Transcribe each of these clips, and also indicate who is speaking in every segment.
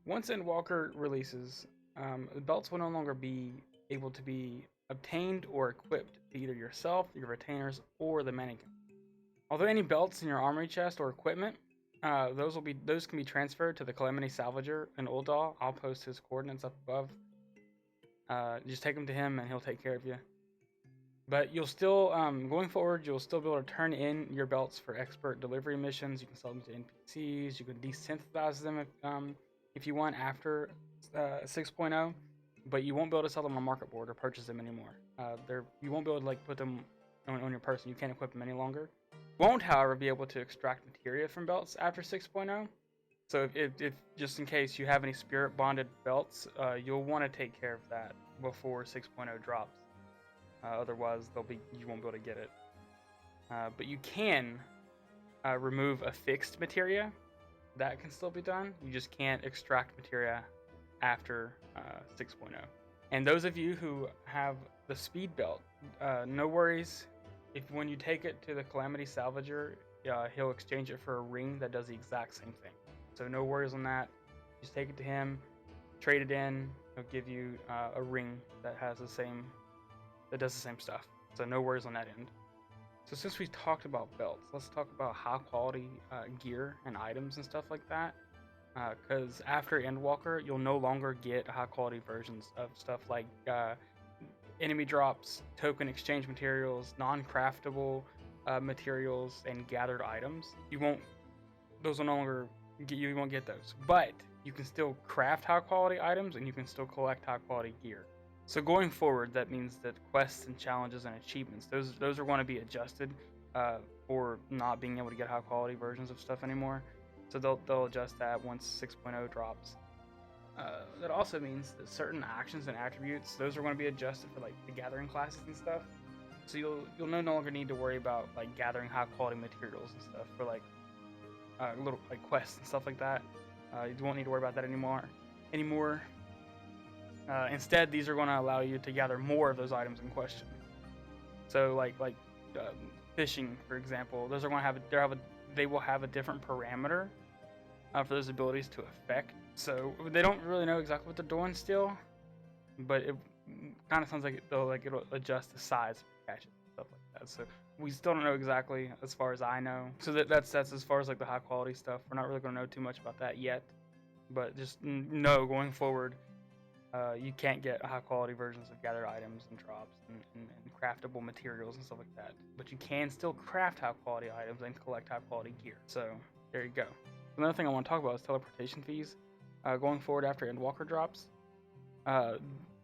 Speaker 1: Once Endwalker releases, the belts will no longer be able to be obtained or equipped to either yourself, your retainers, or the mannequin. Although any belts in your armory chest or equipment, those can be transferred to the Calamity Salvager in Uldal. I'll post his coordinates up above. Just take them to him, and he'll take care of you. But you'll still, going forward, you'll still be able to turn in your belts for expert delivery missions. You can sell them to NPCs. You can desynthesize them if you want after 6.0, but you won't be able to sell them on market board or purchase them anymore. You won't be able to like put them on your person. You can't equip them any longer. Won't, however, be able to extract materia from belts after 6.0. So if just in case you have any spirit bonded belts, you'll want to take care of that before 6.0 drops. Otherwise, you won't be able to get it. But you can remove a fixed materia. That can still be done. You just can't extract materia after 6.0. And those of you who have the speed belt, no worries. If when you take it to the Calamity Salvager, he'll exchange it for a ring that does the exact same thing. So no worries on that. Just take it to him, trade it in. He'll give you a ring that does the same stuff. So no worries on that end. So since we talked about belts, let's talk about high quality gear and items and stuff like that. Because after Endwalker, you'll no longer get high quality versions of stuff like enemy drops, token exchange materials, non-craftable materials, and gathered items. Those will no longer you won't get those. But you can still craft high quality items and you can still collect high quality gear. So going forward, that means that quests and challenges and achievements, those are going to be adjusted for not being able to get high quality versions of stuff anymore. So they'll adjust that once 6.0 drops. That also means that certain actions and attributes, those are going to be adjusted for like the gathering classes and stuff. So you'll no longer need to worry about like gathering high quality materials and stuff for like little like quests and stuff like that. You won't need to worry about that anymore. Instead, these are going to allow you to gather more of those items in question. So fishing, for example, those are going to they will have a different parameter for those abilities to affect. So they don't really know exactly what they're doing still, but it kind of sounds like it'll adjust the size of the catches and stuff like that. So we still don't know exactly, as far as I know. So that's as far as like the high quality stuff. We're not really going to know too much about that yet, but just know going forward, you can't get high quality versions of gathered items and drops and craftable materials and stuff like that. But you can still craft high quality items and collect high quality gear. So there you go. Another thing I want to talk about is teleportation fees going forward after Endwalker drops.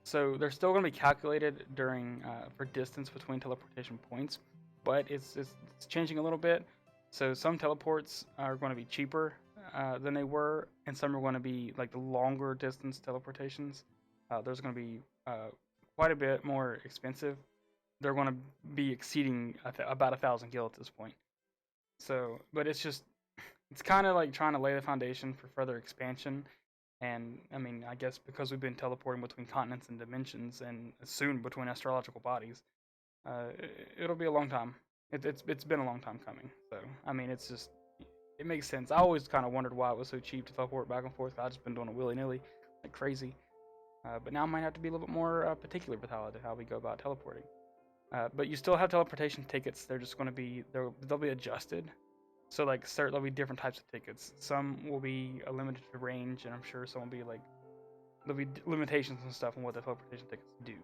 Speaker 1: So they're still going to be calculated for distance between teleportation points, but it's changing a little bit. So some teleports are going to be cheaper than they were, and some are going to be like the longer distance teleportations. There's going to be quite a bit more expensive. They're going to be exceeding about 1,000 gil at this point. So, but it's kind of like trying to lay the foundation for further expansion. And I mean, I guess because we've been teleporting between continents and dimensions, and soon between astrological bodies, it'll be a long time. It's been a long time coming. So I mean, it makes sense. I always kind of wondered why it was so cheap to teleport back and forth. I've just been doing it willy nilly, like crazy. But now I might have to be a little bit more particular with how we go about teleporting. But you still have teleportation tickets. They're just going to be they'll be adjusted. So like there'll be different types of tickets. Some will be limited to range, and I'm sure some will be like there'll be limitations and stuff on what the teleportation tickets do.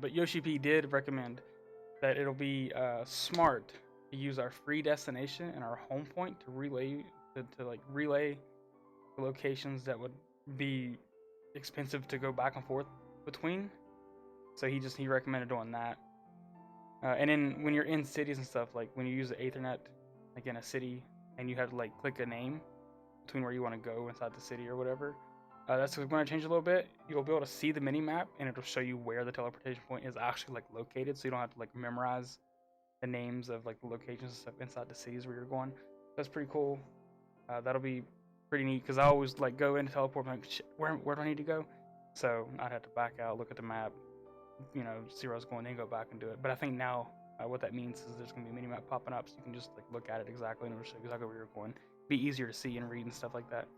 Speaker 1: But Yoshi P did recommend that it'll be smart to use our free destination and our home point to relay the locations that would be expensive to go back and forth between. So he recommended doing that. And then when you're in cities and stuff, like when you use the Ethernet, like in a city, and you have to like click a name between where you want to go inside the city or whatever, that's going to change a little bit. You'll be able to see the mini map, and it'll show you where the teleportation point is actually like located, so you don't have to like memorize the names of like the locations and stuff inside the cities where you're going. That's pretty cool. That'll be pretty neat because I always like go into teleport and like, where do I need to go? So I'd have to back out, look at the map, see where I was going, then go back and do it. But I think now what that means is there's going to be a mini map popping up, so you can just like look at it exactly and it'll show you exactly where you're going. Be easier to see and read and stuff like that.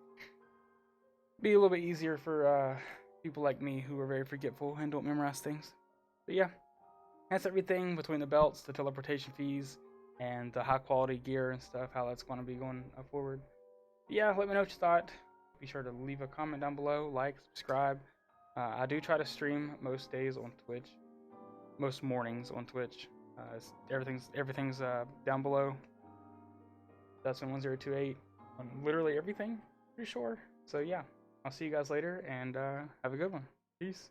Speaker 1: be a little bit easier for people like me who are very forgetful and don't memorize things. But yeah, that's everything between the belts, the teleportation fees, and the high quality gear and stuff, how that's going to be going forward. But yeah, let me know what you thought. Be sure to leave a comment down below, like, subscribe. I do try to stream most days on Twitch, most mornings on Twitch. Everything's down below. That's 1028 on literally everything, pretty sure. So yeah, I'll see you guys later and have a good one. Peace.